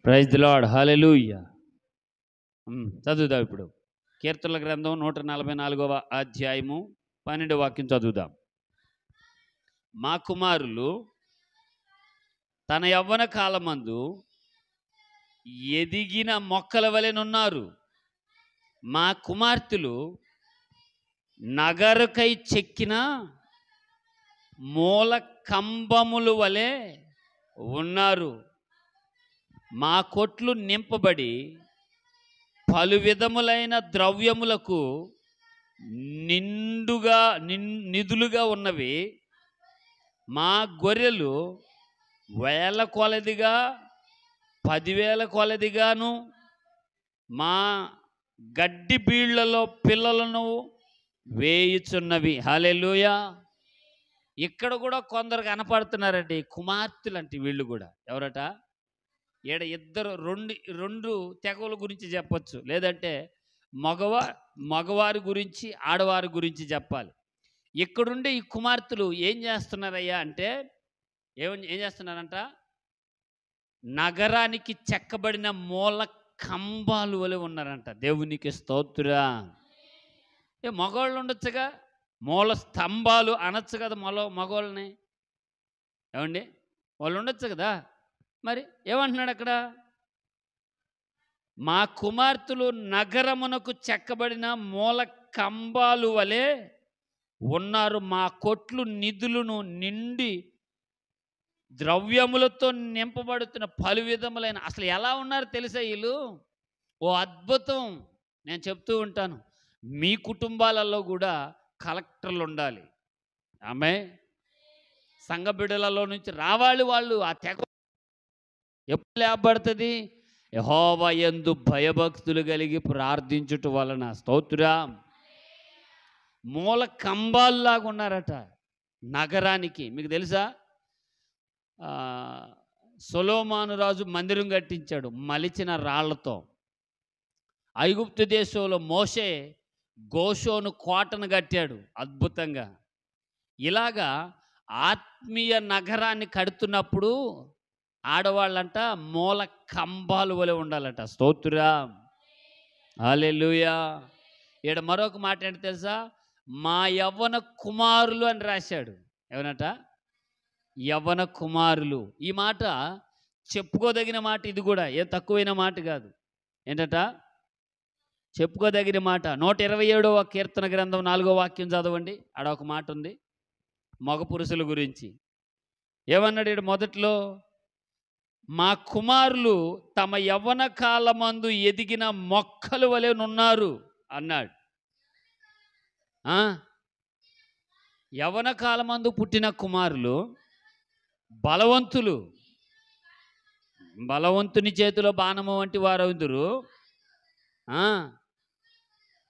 Praise the lord, హల్లెలూయా. చదువుదాం ఇప్పుడు. కీర్తనల గ్రంథం 144వ అధ్యాయము 12వ వాక్యం చదువుదాం. మా కుమారులు తన యవ్వన కాలమందు ఎదిగిన మొక్కల వలెనున్నారు. మా కుమార్తెలు నగరుకై చెక్కిన మూల కంబముల వలె ఉన్నారు. మా కొట్లు నింపబడి పలు విధములైన ద్రవ్యములకు నిధులుగా ఉన్నవి. మా గొర్రెలు 1000 కొలదిగా 10,000 కొలదిగాను మా గడ్డి బీళ్లలో పిల్లలను వేయుచున్నవి. హల్లెలూయా. ఇక్కడ కూడా కొందరు కనపడుతున్నారండి, కుమార్తెలు అంటే వీళ్ళు కూడా. ఎవరట? ఈడ రెండు తెగల గురించి చెప్పచ్చు, లేదంటే మగవారి గురించి ఆడవారి గురించి చెప్పాలి. ఇక్కడుండే ఈ కుమార్తెలు ఏం చేస్తున్నారయ్యా అంటే, ఏం చేస్తున్నారంట? నగరానికి చెక్కబడిన మూల కంబాలు వలె ఉన్నారంట. దేవునికి స్తోత్రా. మగవాళ్ళు ఉండొచ్చుగా, మూల స్తంభాలు అనొచ్చు కదా మగవాళ్ళని. ఏమండి, వాళ్ళు ఉండొచ్చు కదా. మరి ఏమంటున్నాడు అక్కడ? మా కుమార్తెలు నగరమునకు చెక్కబడిన మూల కంబాలు వలె ఉన్నారు. మా కొట్లు నిధులను నిండి ద్రవ్యములతో నింపబడుతున్న పలు విధములైన. అసలు ఎలా ఉన్నారు తెలుసా వీళ్ళు? ఓ అద్భుతం. నేను చెప్తూ ఉంటాను, మీ కుటుంబాలలో కూడా కలెక్టర్లు ఉండాలి. ఆమె సంఘ బిడ్డలలో నుంచి రావాలి వాళ్ళు. ఆ తెగ ఎప్పుడు లేపబడుతుంది? యెహోవా యందు భయభక్తులు కలిగి ప్రార్థించుట వలన. స్తోత్రం. మూల కంబాల్లాగా ఉన్నారట నగరానికి. మీకు తెలుసా, సొలొమోను రాజు మందిరం కట్టించాడు మలిచిన రాళ్లతో. ఐగుప్తు దేశంలో మోషే గోషోను కోటను కట్టాడు అద్భుతంగా. ఇలాగా ఆత్మీయ నగరాన్ని కడుతున్నప్పుడు ఆడవాళ్ళంట మూల కంబాలు వలె ఉండాలట. స్తోత్రం, హల్లెలూయా. ఈడ మరొక మాట ఏంటి తెలుసా? మా యవ్వన కుమారులు అని రాశాడు. ఏమనట? యవ్వన కుమారులు. ఈ మాట చెప్పుకోదగిన మాట. ఇది కూడా ఏం తక్కువైన మాట కాదు. ఏంటట? చెప్పుకోదగిన మాట. 127వ కీర్తన గ్రంథం 4వ వాక్యం చదవండి. ఆడ ఒక మాట ఉంది మగ పురుషుల గురించి. ఏమన్నాడు ఈడు మొదట్లో? మా కుమారులు తమ యవ్వన కాలమందు ఎదిగిన మొక్కల వలెనున్నారు అన్నాడు. యవ్వన కాలమందు పుట్టిన కుమారులు బలవంతులు. బలవంతుని చేతిలో బాణము వంటి వారవుదురు.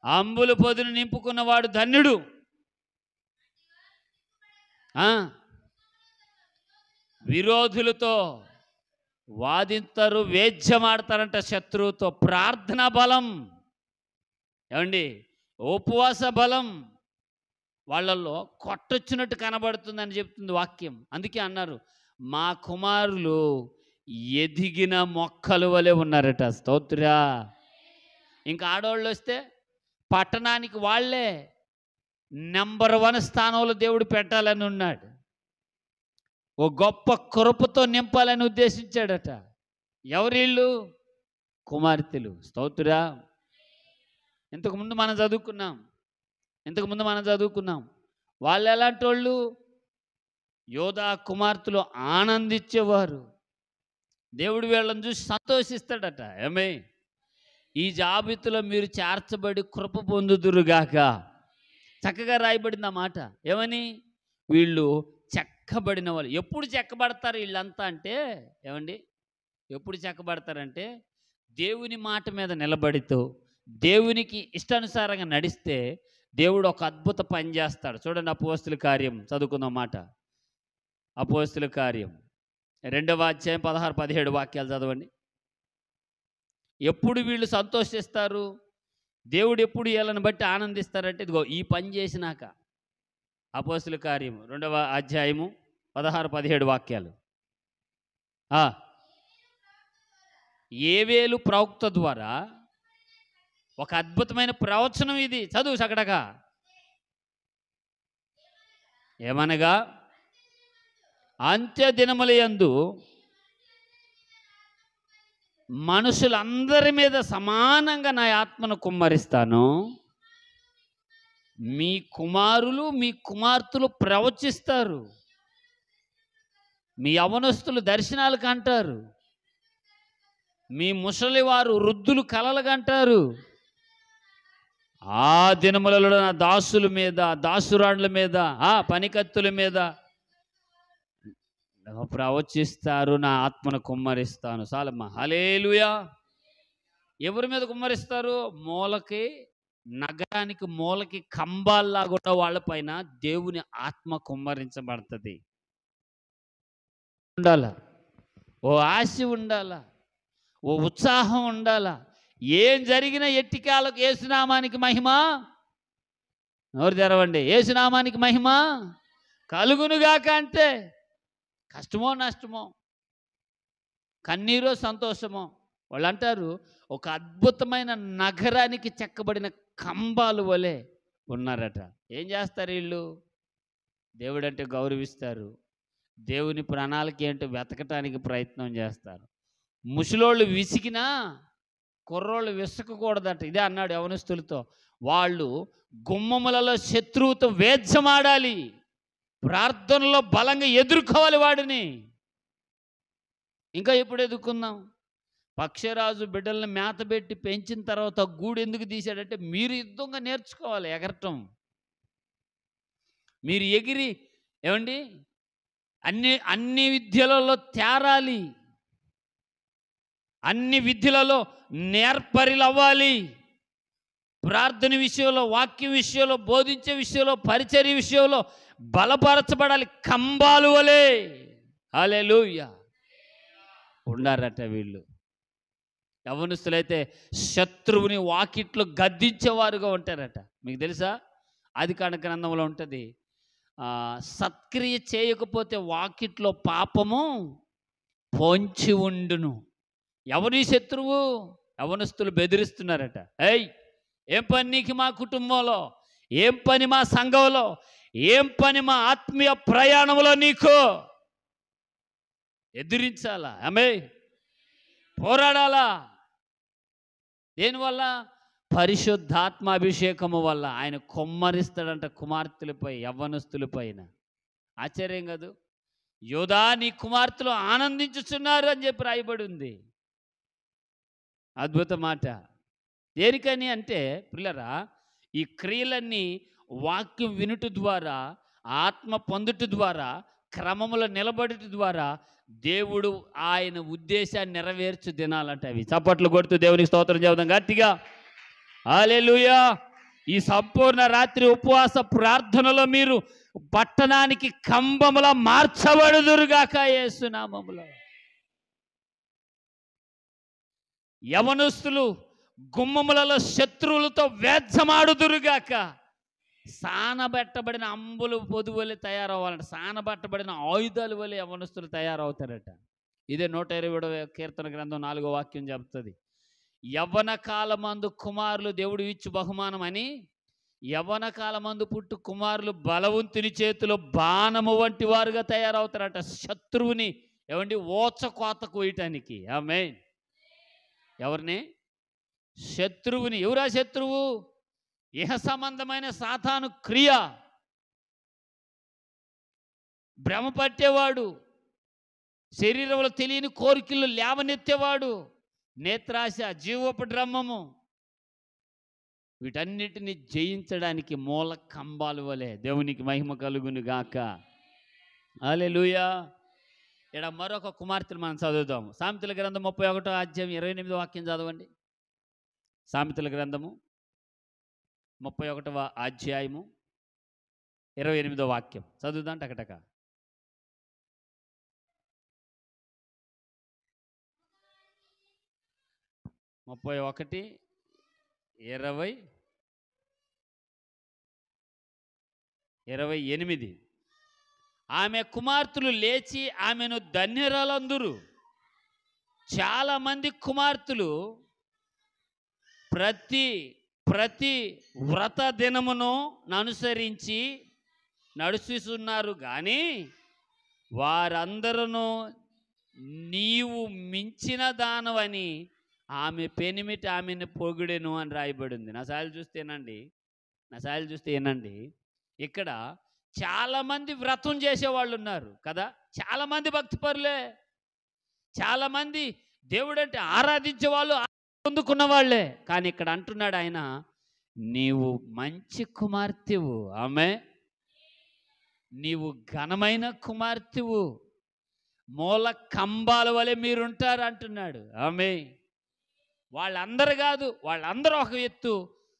అంబుల పొదును నింపుకున్నవాడు ధన్యుడు. విరోధులతో వాదింతారు, వేద్యమాడతారంట శత్రువుతో. ప్రార్థనా బలం, ఏమండి, ఉపవాస బలం వాళ్ళల్లో కొట్టొచ్చినట్టు కనబడుతుందని చెప్తుంది వాక్యం. అందుకే అన్నారు, మా కుమారులు ఎదిగిన మొక్కలు వలె ఉన్నారట. స్తోత్రా. ఇంకా ఆడవాళ్ళు వస్తే పట్టణానికి వాళ్ళే నెంబర్ 1 స్థానంలో దేవుడు పెట్టాలని ఉన్నాడు. ఓ గొప్ప కృపతో నింపాలని ఉద్దేశించాడట. ఎవరిళ్ళు? కుమార్తెలు. స్తోత్రా. ఇంతకుముందు మనం చదువుకున్నాం వాళ్ళు ఎలాంటి వాళ్ళు? యోధా కుమార్తెలు ఆనందించేవారు. దేవుడు వీళ్ళని చూసి సంతోషిస్తాడట. ఏమే, ఈ జాబితాలో మీరు చేర్చబడి కృప పొందుదురుగాక. చక్కగా రాయబడింది ఆ మాట. ఏమని? వీళ్ళు చెక్కబడిన వాళ్ళు. ఎప్పుడు చెక్కబడతారు వీళ్ళంతా అంటే, ఏమండి, ఎప్పుడు చెక్కబడతారంటే దేవుని మాట మీద నిలబడితో దేవునికి ఇష్టానుసారంగా నడిస్తే దేవుడు ఒక అద్భుత పని చేస్తాడు. చూడండి, అపోస్తుల కార్యం చదువుకుందాం మాట. అపోస్తుల కార్యం 2వ అధ్యాయం 16-17 వాక్యాలు చదవండి. ఎప్పుడు వీళ్ళు సంతోషిస్తారు? దేవుడు ఎప్పుడు వీళ్ళని బట్టి ఆనందిస్తారంటే ఇదిగో ఈ పని చేసినాక. అపోస్తుల కార్యం 2వ అధ్యాయము 16-17 వాక్యాలు. ఏవేలు ప్రవక్త ద్వారా ఒక అద్భుతమైన ప్రవచనం ఇది. చదువు చకడగా. ఏమనగా, అంత్య దినములయందు మనుషులందరి మీద సమానంగా నా ఆత్మను కుమ్మరిస్తాను. మీ కుమారులు మీ కుమార్తెలు ప్రవచిస్తారు, మీ యవనస్తులు దర్శనాలు కంటారు, మీ ముసలివారు వృద్ధులు కలలు కంటారు. ఆ దినములలో నా దాసుల మీద, దాసురాండ్ల మీద, పనికత్తుల మీద ప్రవచిస్తారు, నా ఆత్మను కుమ్మరిస్తాను. చాలమ్మా, హల్లెలూయా. ఎవరి మీద కుమ్మరిస్తారు? మూలకి, నగరానికి మూలకి కంబాల్లాగా ఉన్న వాళ్ళపైన దేవుని ఆత్మ కుమ్మరించబడుతుంది. ఉండాలా, ఓ ఆశ ఉండాలా, ఓ ఉత్సాహం ఉండాలా. ఏం జరిగిన ఎట్టికాలకు యేసునామానికి మహిమ. నోరు తెరవండి. యేసునామానికి మహిమ కలుగునుగాక. అంటే కష్టమో నష్టమో, కన్నీరో సంతోషమో, వాళ్ళు అంటారు ఒక అద్భుతమైన నగరానికి చెక్కబడిన కంబాలు వలె ఉన్నారట. ఏం చేస్తారు వీళ్ళు? దేవుడంటే గౌరవిస్తారు, దేవుని ప్రణాళిక ఏంటో వెతకటానికి ప్రయత్నం చేస్తారు. ముసలోళ్ళు విసిగినా కుర్రోళ్ళు విసకకూడదట. ఇదే అన్నాడు యవనస్తులతో. వాళ్ళు గుమ్మములలో శత్రువుతో వేద్యమాడాలి, ప్రార్థనలో బలంగా ఎదుర్కోవాలి వాడిని. ఇంకా ఎప్పుడు ఎదుర్కొందాం? పక్షరాజు బిడ్డల్ని మేతబెట్టి పెంచిన తర్వాత గూడు ఎందుకు తీశాడంటే మీరు యుద్ధంగా నేర్చుకోవాలి ఎగరటం. మీరు ఎగిరి ఏమండి అన్ని విద్యలలో తేరాలి, అన్ని విద్యలలో నేర్పరిలు అవ్వాలి. ప్రార్థన విషయంలో, వాక్యం విషయంలో, బోధించే విషయంలో, పరిచర్య విషయంలో బలపరచబడాలి, కంబాలు వలే. హల్లెలూయా ఉండారట వీళ్ళు. యవనస్తులైతే శత్రువుని వాకిట్లో గద్దించేవారుగా ఉంటారట. మీకు తెలుసా? ఆదికాండ గ్రంథంలో ఉంటుంది, సత్క్రియ చేయకపోతే వాకిట్లో పాపము పొంచి ఉండును. ఎవరి శత్రువు? యవనస్తులు బెదిరిస్తున్నారట. ఏం పని నీకు మా కుటుంబంలో, ఏం పని మా సంఘంలో, ఏం పని మా ఆత్మీయ ప్రయాణంలో నీకు? ఎదిరించాలా, పోరాడాలా. దేనివల్ల? పరిశుద్ధాత్మాభిషేకము వల్ల. ఆయన కొమ్మరిస్తాడంట కుమార్తెలపై, యవ్వనస్తులపైన. ఆశ్చర్యం కాదు? యోధా నీ కుమార్తెలు ఆనందించుచున్నారు అని చెప్పి రాయబడి ఉంది. అద్భుత మాట. దేనికని అంటే పిల్లరా, ఈ క్రియలన్నీ వాక్యం వినుట ద్వారా, ఆత్మ పొందుట ద్వారా, క్రమములో నిలబడుట ద్వారా దేవుడు ఆయన ఉద్దేశాన్ని నెరవేర్చు దినాలంట అవి. చప్పట్లు కొడుతూ దేవునికి స్తోత్రం చెబుదాం గట్టిగా. హల్లెలూయా. ఈ సంపూర్ణ రాత్రి ఉపవాస ప్రార్థనలో మీరు పట్టణానికి కంబములా మార్చబడుదురుగాక యేసు నామములో. యవనస్తులు గుమ్మములలో శత్రువులతో వేద్యమాడుదురుగాక. సానబెట్టబడిన అంబులు పొదువలే తయారవ్వాలంట. సానబెట్టబడిన ఆయుధాలు వలె యవనస్తులు తయారవుతారట. ఇదే 120వ కీర్తన గ్రంథం 4వ వాక్యం చెప్తుంది. యవ్వన కాలమందు కుమారులు దేవుడు ఇచ్చు బహుమానం అని, యవ్వన కాలమందు పుట్టు కుమారులు బలవంతుని చేతిలో బాణము వంటి వారుగా తయారవుతారట. శత్రువుని ఓచకోత కోయటానికి. ఆమేన్. ఎవరిని? శత్రువుని. ఎవరా శత్రువు? ఇహ సంబంధమైన సాతాను క్రియ. భ్రమ పట్టేవాడు, శరీరంలో తెలియని కోరికలు లేవనెత్తేవాడు, నేత్రాశ, జీవోపద్రమ్మము, వీటన్నిటిని జయించడానికి మూల కంబాలు వలె. దేవునికి మహిమ కలుగును గాక. హల్లెలూయా. ఇక్కడ మరొక కుమార్తెను మనం చదువుదాము. సామెతల గ్రంథం 31వ అధ్యాయం 28వ వాక్యం చదవండి. సామెతల గ్రంథము 31వ అధ్యాయము 28వ వాక్యం చదువుదాం టకటక. ముప్పై 28. ఆమె కుమార్తెలు లేచి ఆమెను ధన్యురాలందురు, చాలామంది కుమార్తెలు ప్రతి ప్రతి వ్రత దినమును అనుసరించి నడుస్తున్నారు, కానీ వారందరూ నీవు మించిన దానవని ఆమె పెనిమిటి ఆమెను పొగిడెను అని రాయబడింది. నా సాయలు చూస్తే ఏనండి, ఇక్కడ చాలామంది వ్రతం చేసేవాళ్ళు ఉన్నారు కదా, చాలామంది భక్తిపరులే, చాలామంది దేవుడంటే ఆరాధించే వాళ్ళు, పొందుకున్న వాళ్ళే. కానీ ఇక్కడ అంటున్నాడు ఆయన, నీవు మంచి కుమార్తెవు, ఆమె నీవు ఘనమైన కుమార్తెవు, మూల కంబాల వలె మీరుంటారు అంటున్నాడు. ఆమె వాళ్ళందరూ కాదు, వాళ్ళందరూ ఒక ఎత్తు,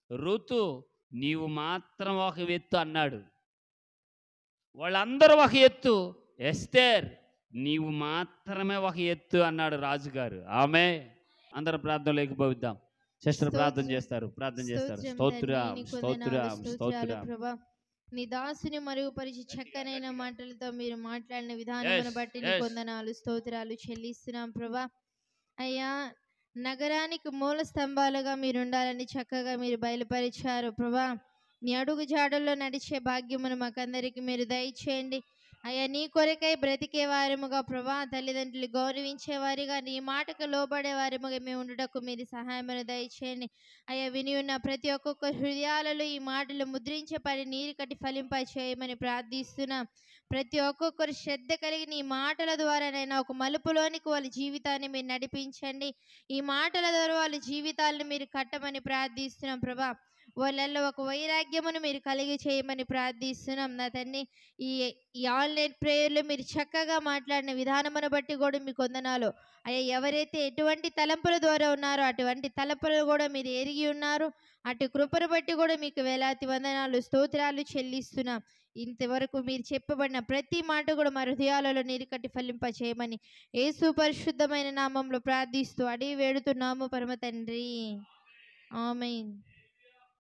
ఋతు నీవు మాత్రం ఒక ఎత్తు అన్నాడు. వాళ్ళందరూ ఒక ఎత్తు, ఎస్తేర్ నీవు మాత్రమే ఒక ఎత్తు అన్నాడు రాజుగారు. ఆమె అందరూ ప్రార్థనలోకి ఏకీభవిద్దాం. సిస్టర్ ప్రార్థన చేస్తారు. స్తోత్రం స్తోత్రం స్తోత్రం. నీ దాసుని మరుగుపరిచి చక్కనైన మాటలతో మీరు మాట్లాడిన విధానమును బట్టి నీకు వందనాలు స్తోత్రాలు చెల్లిస్తున్నాం ప్రభా. అయ్యా, నగరానికి మూల స్తంభాలుగా మీరు ఉండాలని చక్కగా మీరు బయలుపరిచారు ప్రభా. నీ అడుగు జాడల్లో నడిచే భాగ్యమును మాకందరికి మీరు దయచేయండి అయ్యా. నీ కొరకై బ్రతికే వారిముగా ప్రభా, తల్లిదండ్రులు గౌరవించే వారిగా, నీ మాటకు లోబడే వారిముగా మేము ఉండటకు మీరు సహాయమును దయచేయండి అయ్యా. విని ఉన్న ప్రతి ఒక్కొక్క హృదయాలలో ఈ మాటలు ముద్రించే పని నీరు కట్టి ఫలింప చేయమని ప్రార్థిస్తున్నాం. ప్రతి ఒక్కొక్కరు శ్రద్ధ కలిగి నీ మాటల ద్వారానైనా ఒక మలుపులోనికి వాళ్ళ జీవితాన్ని మీరు నడిపించండి. ఈ మాటల ద్వారా వాళ్ళ జీవితాలను మీరు కట్టమని ప్రార్థిస్తున్నాం ప్రభా. వాళ్ళల్లో ఒక వైరాగ్యమును మీరు కలిగి చేయమని ప్రార్థిస్తున్నాం నా తండ్రి. ఈ ఆన్లైన్ ప్రేయర్లో మీరు చక్కగా మాట్లాడిన విధానమును బట్టి కూడా మీకు వందనాలు అయ్యా. ఎవరైతే ఎటువంటి తలంపుల ద్వారా ఉన్నారో అటువంటి తలంపులు కూడా మీరు ఎరిగి ఉన్నారు, అటు కృపను బట్టి కూడా మీకు వేలాది వందనాలు స్తోత్రాలు చెల్లిస్తున్నాం. ఇంతవరకు మీరు చెప్పబడిన ప్రతి మాట కూడా మా హృదయాలలో నీరు కట్టి ఫలింప చేయమని యేసు పరిశుద్ధమైన నామంలో ప్రార్థిస్తూ అడిగి వేడుతున్నాము పరమ తండ్రి. ఆమేన్.